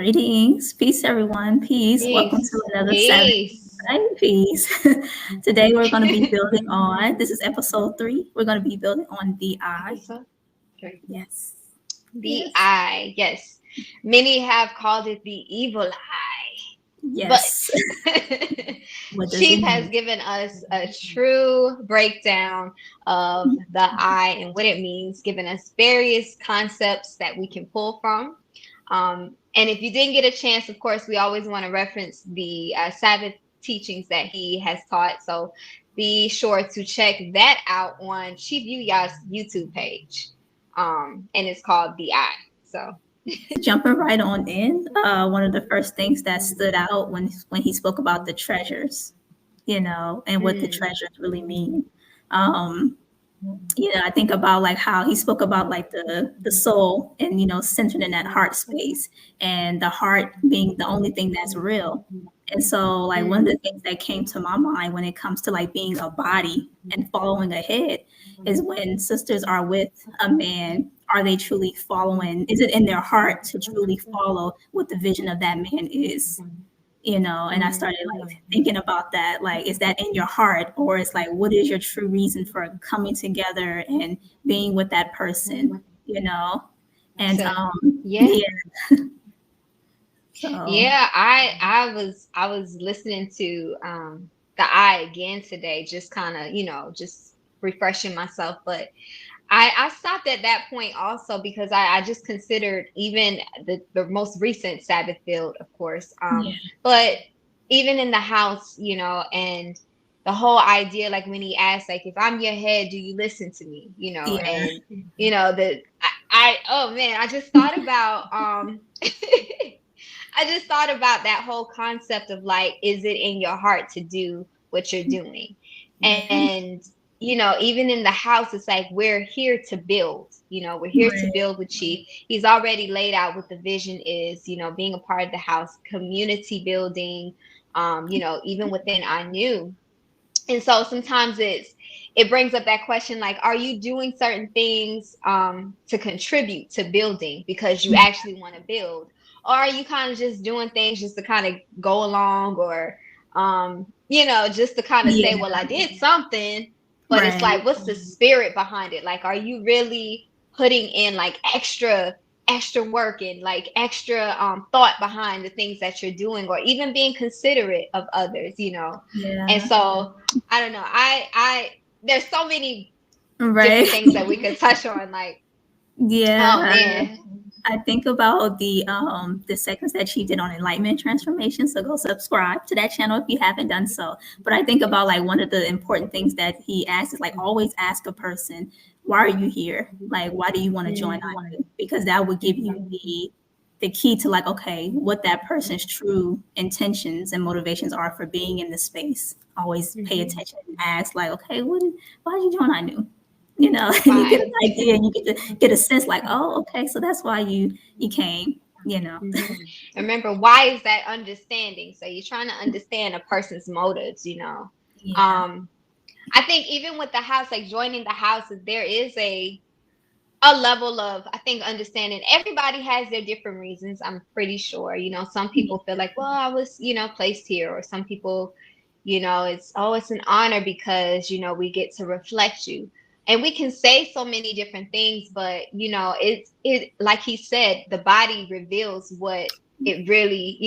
Greetings. Peace, everyone. Peace. Welcome to Peace. another Sabbath Peace. Insight. Peace. Today, we're going to be building on, this is episode 3. We're going to be building on the I. Episode 3. Yes. The Yes. eye. Yes. Many have called it the evil eye. But Yes. What does it Chief has mean? given us a true breakdown of the eye and what it means, giving us various concepts that we can pull from. And if you didn't get a chance, of course, we always want to reference the Sabbath teachings that he has taught. So be sure to check that out on Chief Yuya's YouTube page. And it's called The Eye. So Jumping right on in, one of the first things that stood out when he spoke about the treasures, and what the mm, treasures really mean. Um, I think about like how he spoke about like the soul and centered in that heart space, and the heart being the only thing that's real. And so like one of mm, the things that came to my mind when it comes to like being a body and following ahead is when sisters are with a man, are they truly following, is it in their heart to truly follow what the vision of that man is? And I started like thinking about that, like, is that in your heart, or it's like, what is your true reason for coming together and being with that person? And so yeah. yeah, so Yeah, I was listening to the eye again today, just kind of, just refreshing myself. But I stopped at that point also because I just considered even the most recent Sabbath build, of course. yeah, But even in the house, and the whole idea, like when he asked, like, if I'm your head, do you listen to me? yeah, And the I oh man, I just thought about I just thought about that whole concept of like, is it in your heart to do what you're doing? yeah, And, even in the house, it's like we're here to build, we're here to right, build with Chief. He's already laid out what the vision is, being a part of the house, community building, even within I knew. And so sometimes it brings up that question, like, are you doing certain things to contribute to building because you actually want to build, or are you kind of just doing things just to kind of go along, or just to kind of say, yeah, well, I did something. But it's right, like, what's the spirit behind it? Like, are you really putting in like extra work and like extra thought behind the things that you're doing, or even being considerate of others? And yeah, so I don't know. I there's so many right, different things that we could touch on. Like, oh yeah. man. I think about the segments that she did on enlightenment transformation. So go subscribe to that channel if you haven't done so. But I think about like one of the important things that he asks is like always ask a person, why are you here? Like why do you want to join Mm, IU? Because that would give you the key to like, okay, what that person's true intentions and motivations are for being in the space. Always pay mhm. attention and ask like, okay, why did you join IU? And you get Why? an idea and you get to get a sense like, oh, okay, so that's why you came. Mhm. Remember, why is that understanding? So you're trying to understand a person's motives. Yeah, Um, I think even with the house, like joining the house, there is a level of, I think, understanding. Everybody has their different reasons, I'm pretty sure. Some yeah, people feel like, well, I was, placed here, or some people, it's an honor because, we get to reflect you. And we can say so many different things, but it like he said, the body reveals what it really,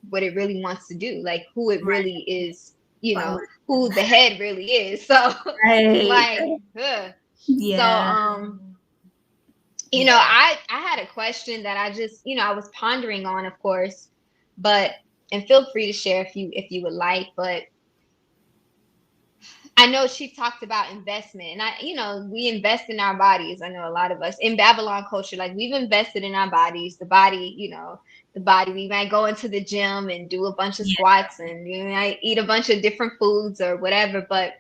what it really wants to do, like who it right, really is, who right, the head really is. So it's right. like, ugh. So Yeah, yeah, I had a question that I just, I was pondering on, of course, but and feel free to share if you would like. But I know she talked about investment, and we invest in our bodies. I know a lot of us in Babylon culture, like we've invested in our bodies. The body, we might go into the gym and do a bunch of yeah, squats, and you might eat a bunch of different foods or whatever. But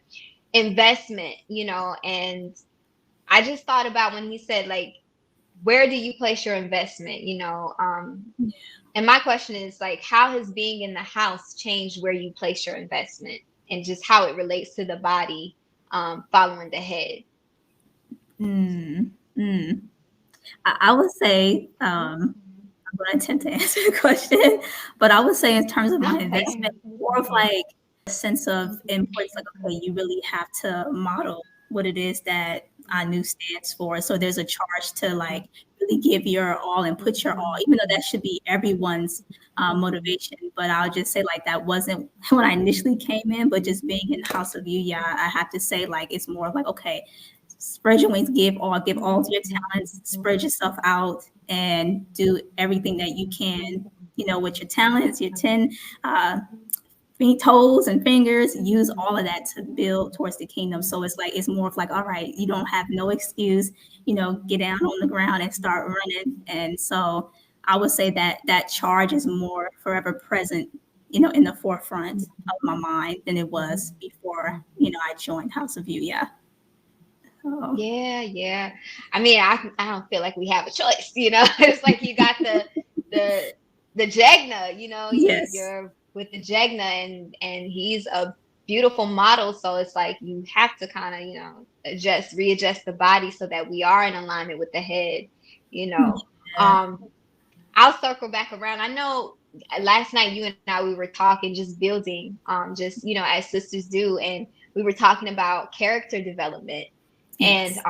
investment, and I just thought about when he said, like, where do you place your investment? And my question is, like, how has being in the house changed where you place your investment, and just how it relates to the body, following the head? mm, mm. I would say, going to attempt to answer the question, but I would say in terms of my Okay. investment, more of like a sense of importance, like, okay, you really have to model what it is that I knew stands for. So there's a charge to like really give your all and put your all, even though that should be everyone's motivation. But I'll just say like that wasn't when I initially came in, but just being in House of Yuya, I have to say like it's more like, okay, spread your wings, give all of your talents, spread yourself out, and do everything that you can, with your talents, your 10 uh, toes and fingers, use all of that to build towards the kingdom. So it's like, it's more of like, all right, you don't have no excuse, get down on the ground and start running. And so I would say that that charge is more forever present, in the forefront of my mind than it was before, I joined House of Yuya. Oh, Yeah, yeah. I mean, I don't feel like we have a choice, you know. It's like you got the the Jegna, you know, yes. you're with the Jegna, and he's a beautiful model, so it's like you have to kind of, readjust the body so that we are in alignment with the head, you know. Yeah. Um, I'll circle back around. I know last night you and I we were talking, just building, just as sisters do, and we were talking about character development, and Yes.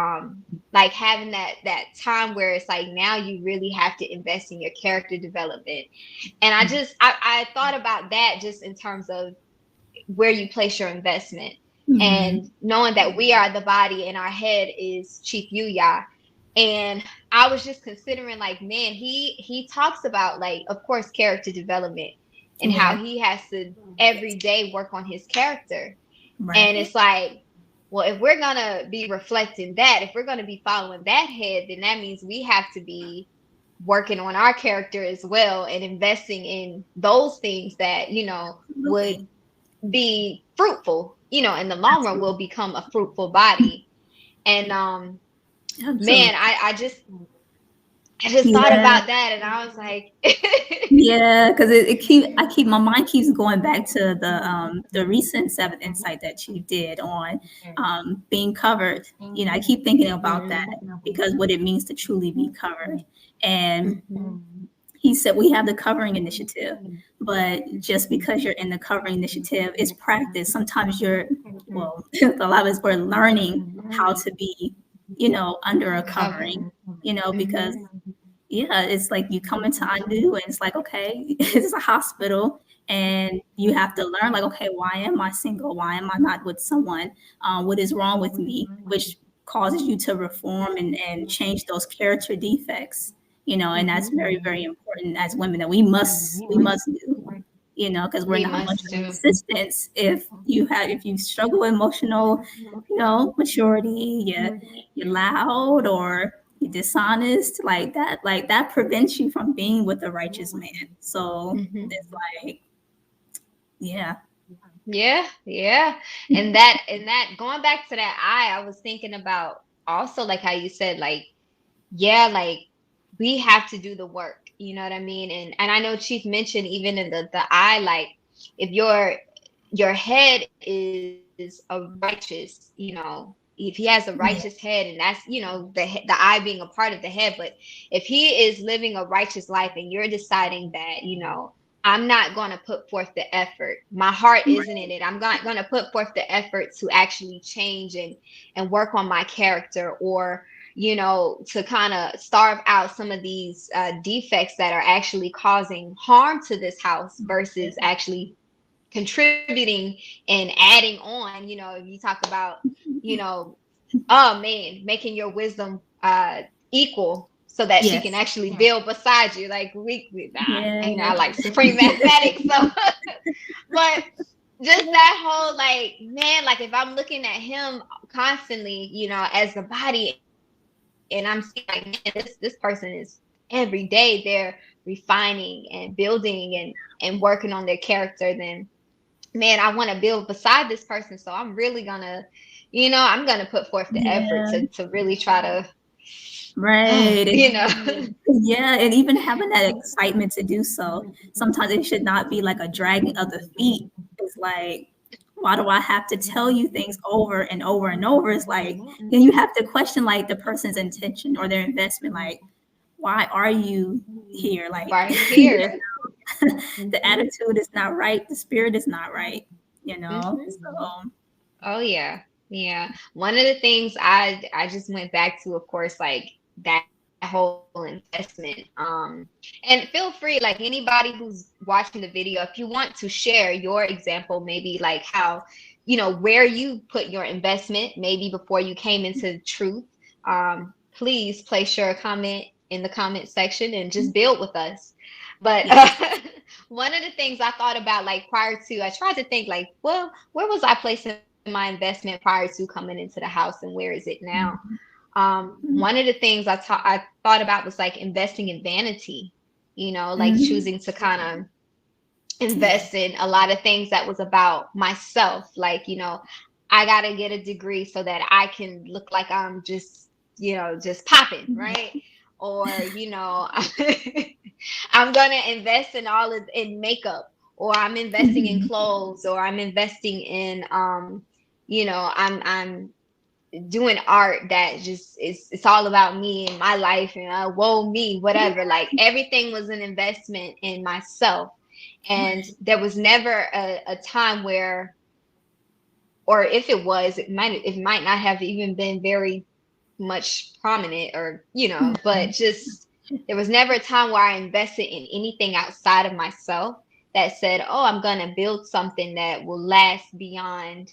like having that time where it's like now you really have to invest in your character development. And I thought about that just in terms of where you place your investment, Mhm. and knowing that we are the body and our head is Chief Yuya. And I was just considering, like, man, he talks about, like, of course, character development, and how Right. he has to every day work on his character. And Right. it's like, well, if we're gonna be reflecting that, if we're gonna be following that head, then that means we have to be working on our character as well, and investing in those things that would Absolutely. be fruitful, in the long run, will Absolutely. become a fruitful body. And man, Absolutely. I just thought Yeah. about that, and I was like, Yeah, because I keep my mind keeps going back to the recent Sabbath Insight that you did on being covered. I keep thinking about that because what it means to truly be covered. And Mhm. he said we have the covering initiative, but just because you're in the covering initiative, it's practice. Sometimes well, a lot of us we're learning how to be, under a Covered. covering, because Hmm. yeah, it's like you come into Anu and it's like, okay, it's a hospital and you have to learn like, okay, why am I single? Why am I not with someone? What is wrong with me? Which causes you to reform and change those character defects, and that's Hmm. very, very important as women that we must do, because we're We not much must of do. assistance if you struggle with emotional, maturity, you're loud or you're dishonest, like that prevents you from being with a righteous man. So Hmm. it's like, yeah. Yeah, yeah. And that going back to that I was thinking about also, like how you said, like, yeah, like we have to do the work, you know what I mean? And I know Chief mentioned, even in the eye, like, if your head is a righteous, if he has a righteous Yeah. head, and that's, the eye being a part of the head. But if he is living a righteous life, and you're deciding that, I'm not going to put forth the effort, my heart isn't in Right. it, I'm not going to put forth the effort to actually change and work on my character, or to kind of starve out some of these defects that are actually causing harm to this house, versus actually contributing and adding on. If you talk about, you know, oh man, making your wisdom equal so that she can Yes. actually build beside you. Like, we Yeah. I like supreme mathematics. So, but just that whole, like, man, like if I'm looking at him constantly, as the body, and I'm seeing like, man, this person is every day they're refining and building and working on their character, then man, I want to build beside this person. So I'm really gonna, I'm gonna put forth the effort Yeah. to really try to, Right. you know. Yeah, and even having that excitement to do so. Sometimes it should not be like a dragging of the feet. It's like, why do I have to tell you things over and over and over? It's like, then you have to question like the person's intention or their investment. Like, why are you here? Like, Why are you here? the Hmm. attitude is not right, the spirit is not right, Hmm. So Oh yeah. Yeah. One of the things I just went back to, of course, like that whole investment. And feel free, like anybody who's watching the video, if you want to share your example, maybe like how, where you put your investment, maybe before you came into truth, please place your comment in the comment section and just build with us. But yes. one of the things I thought about, like prior to, I tried to think like, well, where was I placing my investment prior to coming into the house, and where is it now? One of the things I thought about was like investing in vanity, like Mhm. choosing to kind of Yeah. invest in a lot of things that was about myself. Like, I got to get a degree so that I can look like I'm just, just popping, right? Or, I'm going to invest in all of in makeup, or I'm investing in Mhm. clothes, or I'm investing in I'm doing art that just is, it's all about me and my life and whoa me, whatever. Like everything was an investment in myself. And Right. there was never a time where, or if it was, it might not have even been very much prominent, or but just there was never a time where I invested in anything outside of myself that said, oh, I'm going to build something that will last beyond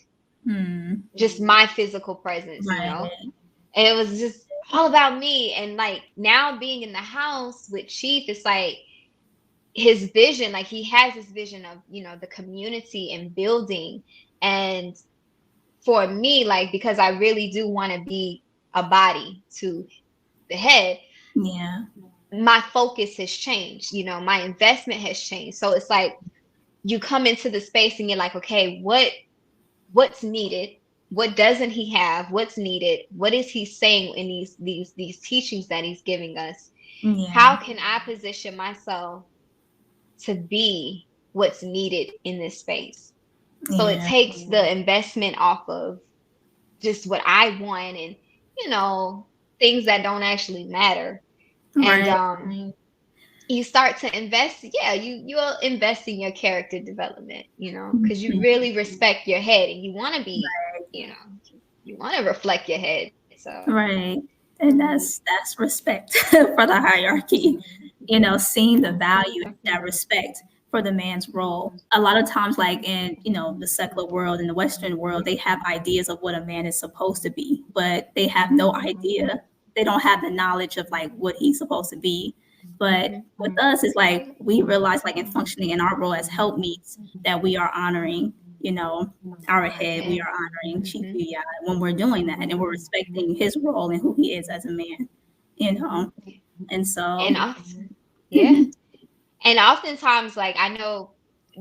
Mm. just my physical presence. Right. And it was just all about me. And like now being in the house with Chief, it's like his vision, like he has this vision of, the community and building. And for me, like, because I really do want to be a body to the head, Yeah. my focus has changed, my investment has changed. So it's like you come into the space and you're like, okay, what's needed, what doesn't he have, what's needed, what is he saying in these teachings that he's giving us, how Yeah. can I position myself to be what's needed in this space. So it Yeah. takes the investment off of just what I want, and you know things that don't actually matter. And Right. you start to invest. Yeah, you'll invest in your character development, because you Mhm. really respect your head, and you want to be, you know you want to reflect your head. So Right. And that's respect for the hierarchy. Seeing the value, that respect for the man's role. A lot of times, like in, the secular world, in the Western world, they have ideas of what a man is supposed to be, but they have no idea. They don't have the knowledge of like what he's supposed to be. But mhm. with us, it's like we realize, like in functioning in our role as helpmeets, that we are honoring, our head. We Yeah. are honoring Chief Mhm. Yuya when we're doing that, and we're respecting his role and who he is as a man. You Mhm. know, and And so. yeah. And oftentimes, like I know,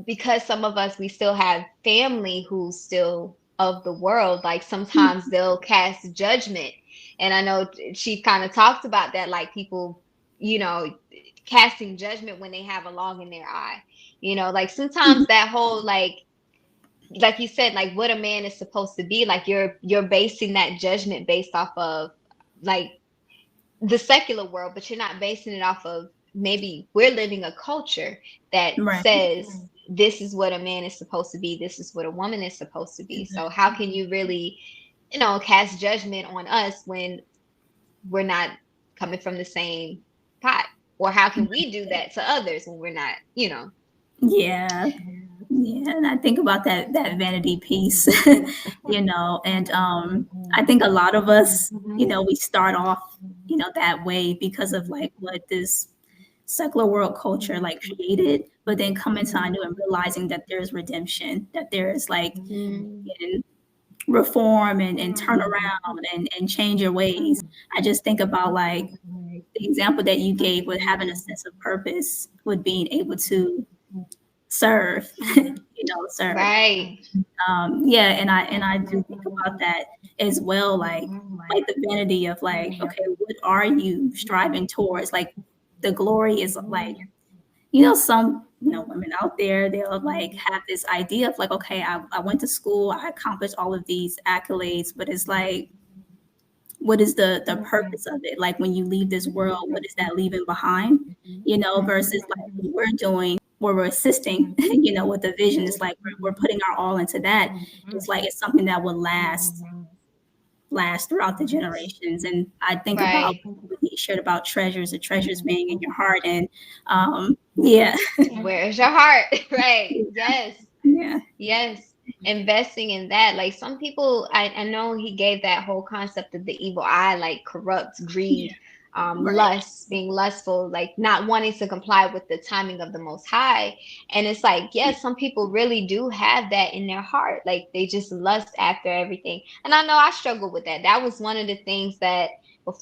because some of us, we still have family who's still of the world, like sometimes they'll cast judgment. And I know she kind of talked about that, like people, you know, casting judgment when they have a log in their eye. Like sometimes that whole like you said, like what a man is supposed to be, like you're basing that judgment based off of like the secular world, but you're not basing it off of, maybe we're living a culture that Right. says this is what a man is supposed to be, this is what a woman is supposed to be. So how can you really, cast judgment on us when we're not coming from the same pot? Or how can we do that to others when we're not? Yeah. Yeah, and I think about that vanity piece, and I think a lot of us, we start off, that way because of like what this secular world culture like created, but then coming to I knew and realizing that there's redemption, that there's like Mm, in reform and turn around and change your ways. I just think about like the example that you gave with having a sense of purpose, with being able to serve, serve. right. Yeah, and I do think about that as well, like the vanity of like, okay, what are you striving towards? Like the glory is like, some women out there, they'll like have this idea of like, okay, I went to school, I accomplished all of these accolades, but it's like what is the purpose of it? Like when you leave this world, what is that leaving behind? Versus like what we're doing, where we're assisting, with the vision. It's like we're putting our all into that. It's like it's something that will last throughout the generations. And I think about Right. what he shared about treasures, the treasures being in your heart. And yeah, Where's your heart? Right. Yes. yeah, Yes, investing in that. Like some people, I know he gave that whole concept of the evil eye, like corrupt, yeah, greed, right. lust, being lustful, like not wanting to comply with the timing of the Most High. And it's like, yes, some people really do have that in their heart. Like they just lust after everything. And I know I struggled with that. That was one of the things that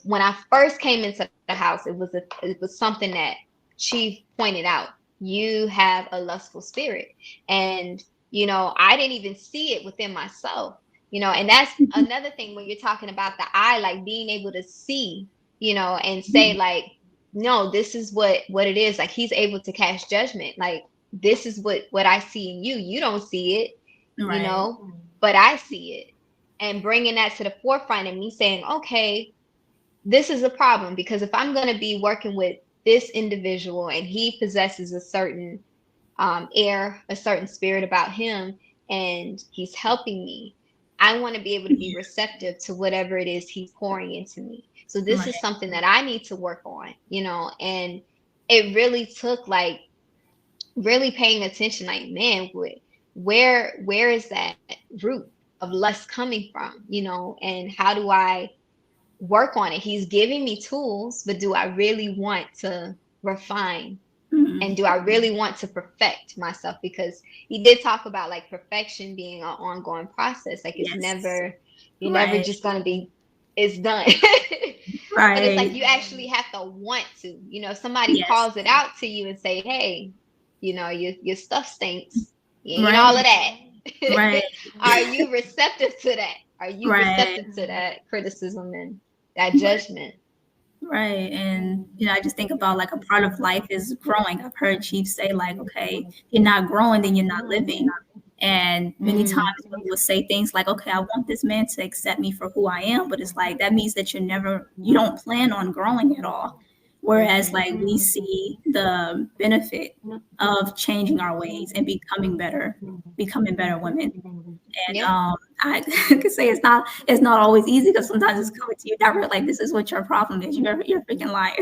when I first came into the house, it was something that Chief pointed out. You have a lustful spirit. And I didn't even see it within myself, and that's another thing when you're talking about the eye, like being able to see, and say like, no, this is what it is. Like he's able to cast judgment. Like this is what I see in you. You don't see it, you Right. know, but I see it. And bringing that to the forefront and me saying, okay, this is a problem because if I'm going to be working with this individual and he possesses a certain air, a certain spirit about him, and he's helping me. I want to be able to be Yeah, receptive to whatever it is he's pouring into me. So this right. is something that I need to work on, and it really took like really paying attention, like, man, where is that root of lust coming from, and how do I work on it? He's giving me tools, but do I really want to refine and Mhm. do I really want to perfect myself? Because he did talk about like perfection being an ongoing process. Like it's Yes. never, you're never Right. just gonna be, it's done. But it's like Right. you actually have to want to. If somebody Yes. calls it out to you and say, hey, your stuff stinks. You ain't all Right. of that. Right. Are you receptive to that? Are you Right. receptive to that criticism and that Right. judgment? Right. And, I just think about like a part of life is growing. I've heard chiefs say, like, okay, if you're not growing, then you're not living. And many times Mm, we will say things like, okay, I want this man to accept me for who I am. But it's like, that means that you don't plan on growing at all. Whereas, like, we see the benefit of changing our ways and becoming better women. And yeah. I could say it's not always easy because sometimes it's coming to you direct, like this is what your problem is. You're a freaking liar.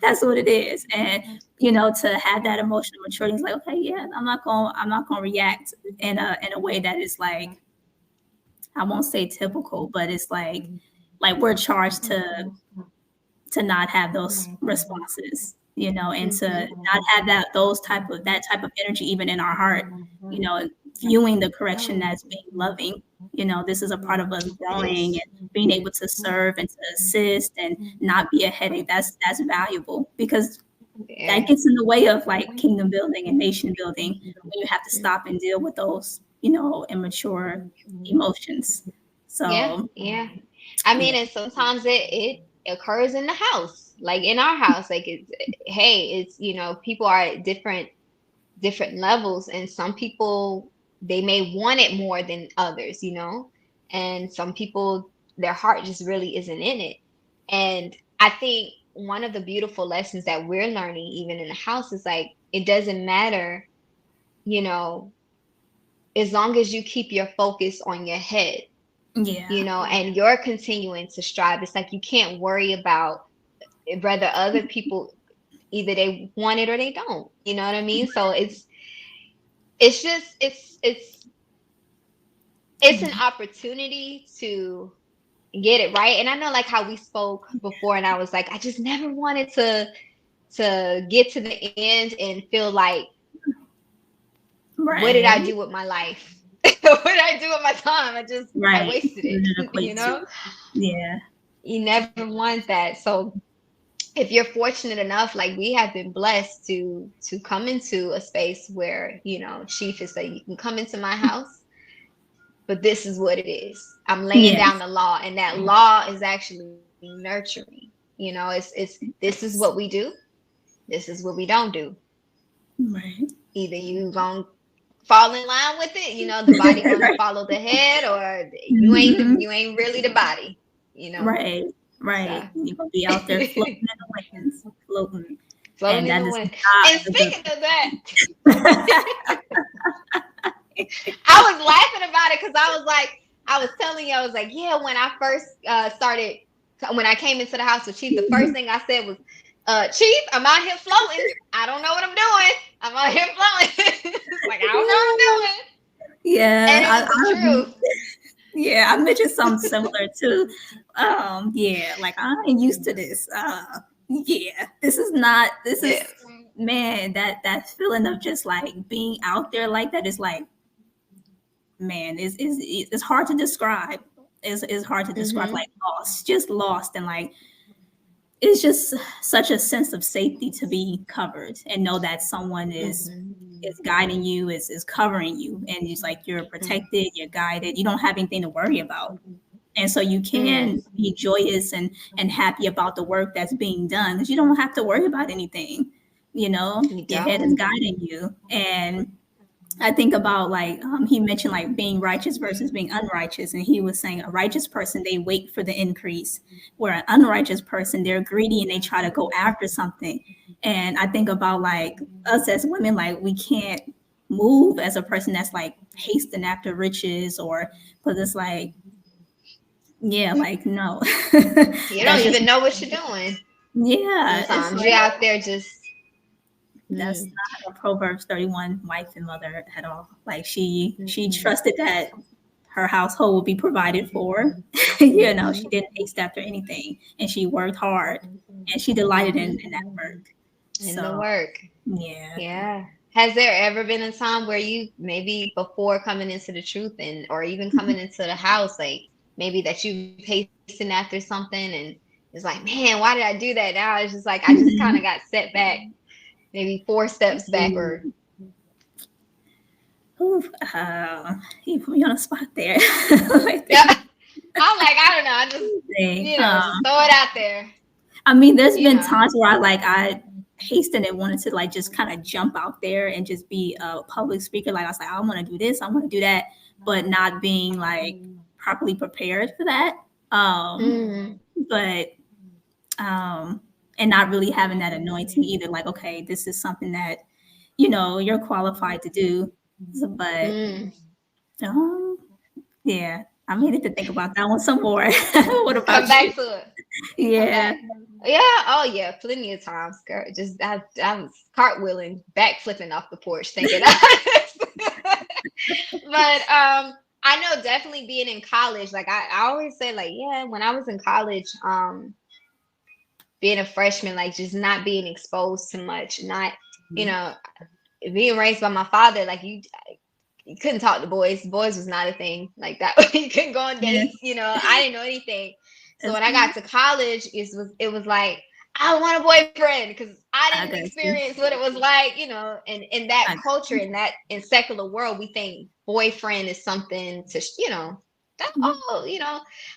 That's what it is. And to have that emotional maturity is like, okay, yeah, I'm not gonna react in a way that is like, I won't say typical, but it's like we're charged to not have those responses, and to Hmm. not have that type of energy even in our heart, viewing the correction as being loving. This is a part of us growing Yes. and being able to serve and to assist and not be a headache. That's valuable because that Yeah. gets in the way of like kingdom building and nation building when you have to stop and deal with those, immature emotions. Yeah, So yeah. I yeah, mean, and sometimes it occurs in the house, like in our house. Like it's, hey, it's people are at different levels, and some people they may want it more than others, and some people their heart just really isn't in it. And I think one of the beautiful lessons that we're learning, even in the house, is like it doesn't matter, you know, as long as you keep your focus on your head, yeah, and you're continuing to strive. It's like you can't worry about whether other people either they want it or they don't. You know what I mean? So it's just it's an yeah, opportunity to get it right. And I know like how we spoke before, and I was like, I just never wanted to get to the end and feel like, what did I right. do with my life? What did I do with my time? I Right. wasted What it. did it equate to? Yeah. You never want that. So if you're fortunate enough, like we have been blessed to come into a space where chief is like, you can come into my house, but this is what it is. I'm laying down Yes. the law, and that law is actually nurturing. It's this is what we Yes. do, this is what we don't do. Right. Either you gonna fall in line with it, the body gonna Right. follow the head, or you ain't Mhm. you ain't really the body. you know. Right, So right. You're gonna be out there floating in the winds, floating, floating and in that the is wind. not And a good. speaking of that, I was laughing about it because I was like, I was telling you, I was like, yeah, when I first started, when I came into the house with Chief, the first thing I said was, Chief, I'm out here floating. I don't know what I'm doing. I'm out here floating. It's like, I don't know what I'm doing. Yeah, And it was the truth. yeah, I mentioned something similar too. Yeah, like I ain't used to this. Yeah, this is not. This Yeah. is man. That feeling of just like being out there like that is like man. Is it's hard to describe. Is hard to describe. Mm-hmm. Like lost, just lost, and like it's just such a sense of safety to be covered and know that someone is guiding you, is covering you, and it's like you're protected, you're guided, you don't have anything to worry about. And so you Mm-hmm. can be joyous and happy about the work that's being done because you don't have to worry about anything. You Your head is don't. guiding you. And I think about like he mentioned like being righteous versus being unrighteous, and he was saying a righteous person they wait for the increase, where an unrighteous person they're greedy and they try to go after something. And I think about like us as women, like we can't move as a person that's like hasting after riches or because it's like yeah, like no, You don't that's just even know what you're doing. yeah, it's Sometimes you're like out there just. that's Mm, not a Proverbs 31 wife and mother at all. Like she mm-mm, trusted that her household would be provided for. She mm-hmm, didn't haste after anything and she worked hard and she delighted in that mm-hmm. work. In the So work. yeah. Yeah. Has there ever been a time where you maybe before coming into the truth and or even coming into the house, like maybe that you pacing after something and it's like, man, why did I do that? Now it's just like I just kind of Mhm. got set back, maybe 4 steps back or Ooh, you put me on a spot there. Like, yeah. I'm like, I don't know. I just thing. just throw it out there. I mean, there's You been know. times where I hastened and wanted to like just kind of jump out there and just be a public speaker. Like I was like, I want to do this, I want to do that, but not being like properly prepared for that. Mm, But and not really having that anointing either. Like, okay, this is something that you're qualified to do. But mm. um, yeah, I needed to think about that one some more. What Come about you? back to it. Come Yeah. back. Yeah, oh yeah, plenty of times, girl. Just I was cartwheeling, backflipping off the porch, thinking. But I know definitely being in college, like I always say, like, yeah, when I was in college, being a freshman, like just not being exposed to much, not, you know, being raised by my father, like you couldn't talk to boys. Boys was not a thing like that. You couldn't go on Yeah. dates. I didn't know anything. So That's when I good. got to college, it was like I want a boyfriend because I I didn't got you. experience what it was like. And in that I got culture, you. in secular world, we think boyfriend is something to that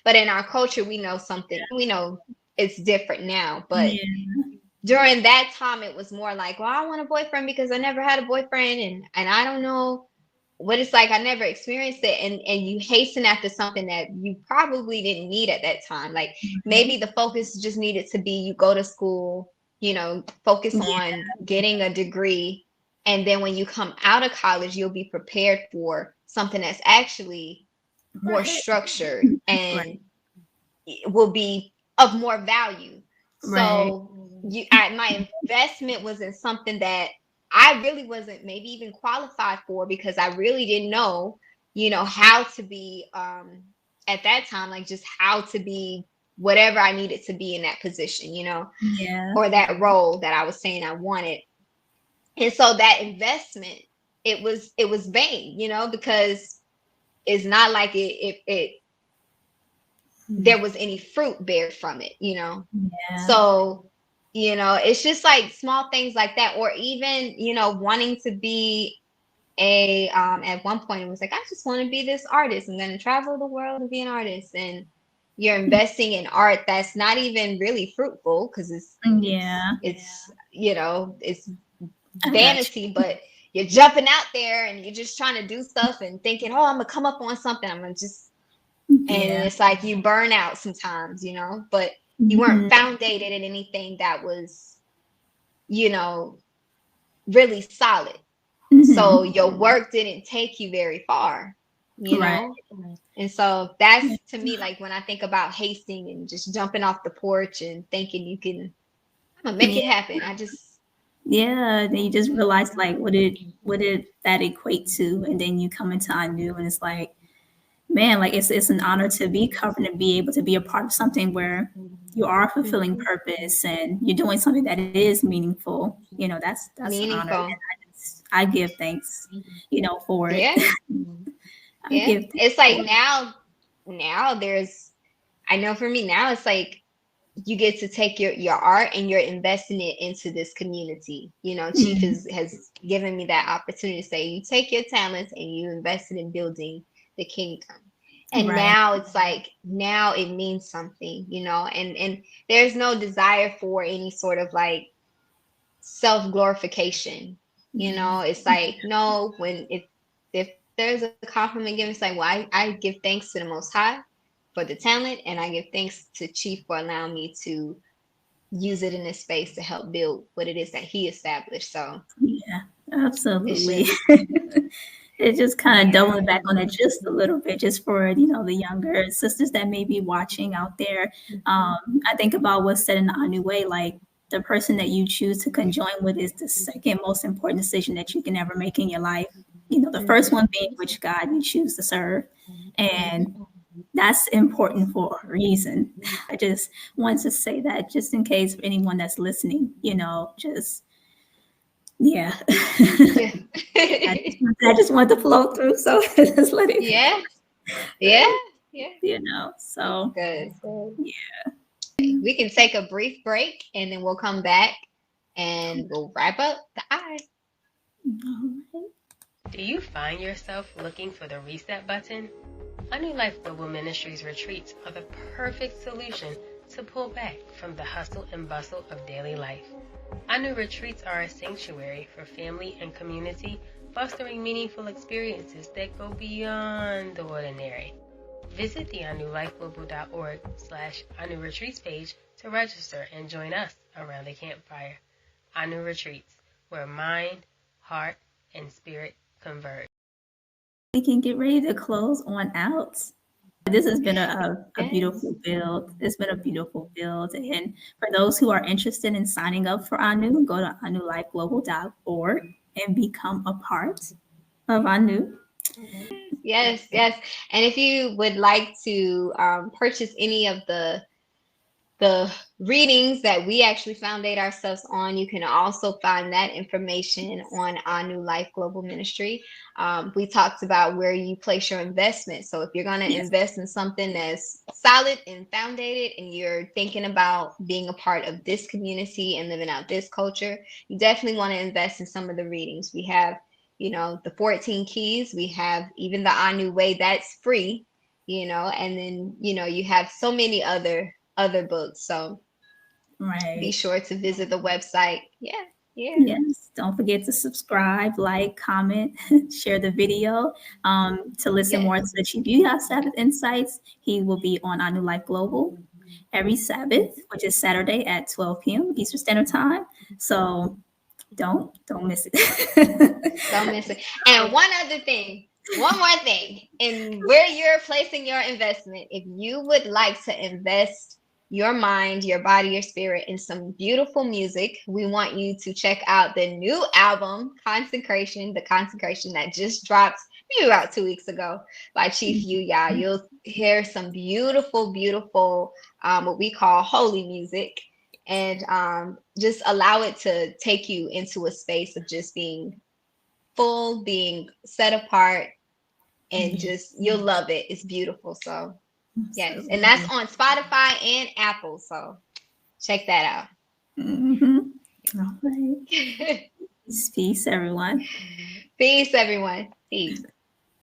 but in our culture, we know something. We know it's different now, but Yeah. during that time it was more like, well, I want a boyfriend because I never had a boyfriend and I don't know what it's like. I never experienced it, and you hasten after something that you probably didn't need at that time. Like Right. maybe the focus just needed to be you go to school, focus Yeah. on getting a degree, and then when you come out of college you'll be prepared for something that's actually more Right. structured and Right. it will be of more value. Right. So my investment was in something that I really wasn't maybe even qualified for because I really didn't know, how to be at that time, like just how to be whatever I needed to be in that position, Yeah. or that role that I was saying I wanted. And so that investment, it was vain, because it's not like it there was any fruit bear from it. Yeah. So, it's just like small things like that, or even, wanting to be at one point it was like, I just want to be this artist. I'm going to travel the world and be an artist. And you're investing in art that's not even really fruitful because Yeah. it's I got vanity, but you're jumping out there and you're just trying to do stuff and thinking, oh, I'm gonna come up on something. I'm gonna just And Yeah. it's like you burn out sometimes, you know, but you weren't Mhm. founded in anything that was, you know, really solid. So Mhm. your work didn't take you very far, you Right. know? And so that's to me, like when I think about hasting and just jumping off the porch and thinking you can, I'm gonna make Yeah. it happen. I just, Yeah. Then you just realize like what did that equate to? And then you come into Anu and it's like, man, like it's an honor to be covered and be able to be a part of something where you are fulfilling mhm, purpose and you're doing something that is meaningful. You know, that's an honor. And meaningful. I give thanks, for it. Yeah. I Yeah. give thanks It's like for it. now there's, I know for me now, it's like you get to take your art and you're investing it into this community. You know, Chief Mhm. has given me that opportunity to say you take your talents and you invest it in building the kingdom. And Right. now it's like now it means something, you know, and there's no desire for any sort of like self glorification. You Yeah. know, it's like no, when if there's a compliment given, it's like, well, I give thanks to the Most High for the talent, and I give thanks to Chief for allowing me to use it in this space to help build what it is that he established. So Yeah, it's absolutely. just, It just kind of yeah. doubling back on it just a little bit, just for, the younger sisters that may be watching out there. I think about what's said in the Anu way, like the person that you choose to conjoin with is the second most important decision that you can ever make in your life. The first one Hmm. being which God you choose to serve. And Hmm. that's important for a reason. I just want to say that just in case for anyone that's listening, just yeah. Yeah. I just want to flow through, so just let it Yeah. Yeah. Yeah. That's so good. yeah. We can take a brief break and then we'll come back and we'll wrap up the eye. Alright. Do you find yourself looking for the reset button? A New Life Global Ministries retreats are the perfect solution to pull back from the hustle and bustle of daily life. Anu retreats are a sanctuary for family and community, fostering meaningful experiences that go beyond the ordinary. Visit the anulifeglobal.org/Anu Retreats page to register and join us around the campfire. Anu Retreats, where mind, heart, and spirit converge. We can get ready to close on out. This has been a Yes. beautiful build. It's been a beautiful build. And for those who are interested in signing up for Anu, go to anulifeglobal.org and become a part of Anu. Yes, yes. And if you would like to purchase any of the readings that we actually founded ourselves on, you can also find that information on our New Life Global Ministry. We talked about where you place your investment. So if you're going to Yes. invest in something that's solid and founded, and you're thinking about being a part of this community and living out this culture, you definitely want to invest in some of the readings. We have, the 14 keys. We have even the Anu Way, that's free, and then, you have so many other books. So be Right. sure to visit the website. Yeah, yeah, Yes, don't forget to subscribe, like, comment, share the video. To listen more yes. to the Chief Yuya Sabbath Insights, he will be on our New Life Global every Sabbath, which is Saturday at 12 p.m. Eastern Standard Time. So don't miss it. Don't miss it. And one more thing, in where you're placing your investment, if you would like to invest your mind, your body, your spirit in some beautiful music, we want you to check out the new album, Consecration, the Consecration that just dropped maybe about 2 weeks ago by Chief Yuya. You'll hear some beautiful, beautiful, what we call holy music. And just allow it to take you into a space of just being full, being set apart, and Yeah, just you'll love it. It's beautiful. So yes, and that's absolutely. on Spotify and Apple. So check that All right. out. Peace, everyone. Peace, everyone. Peace.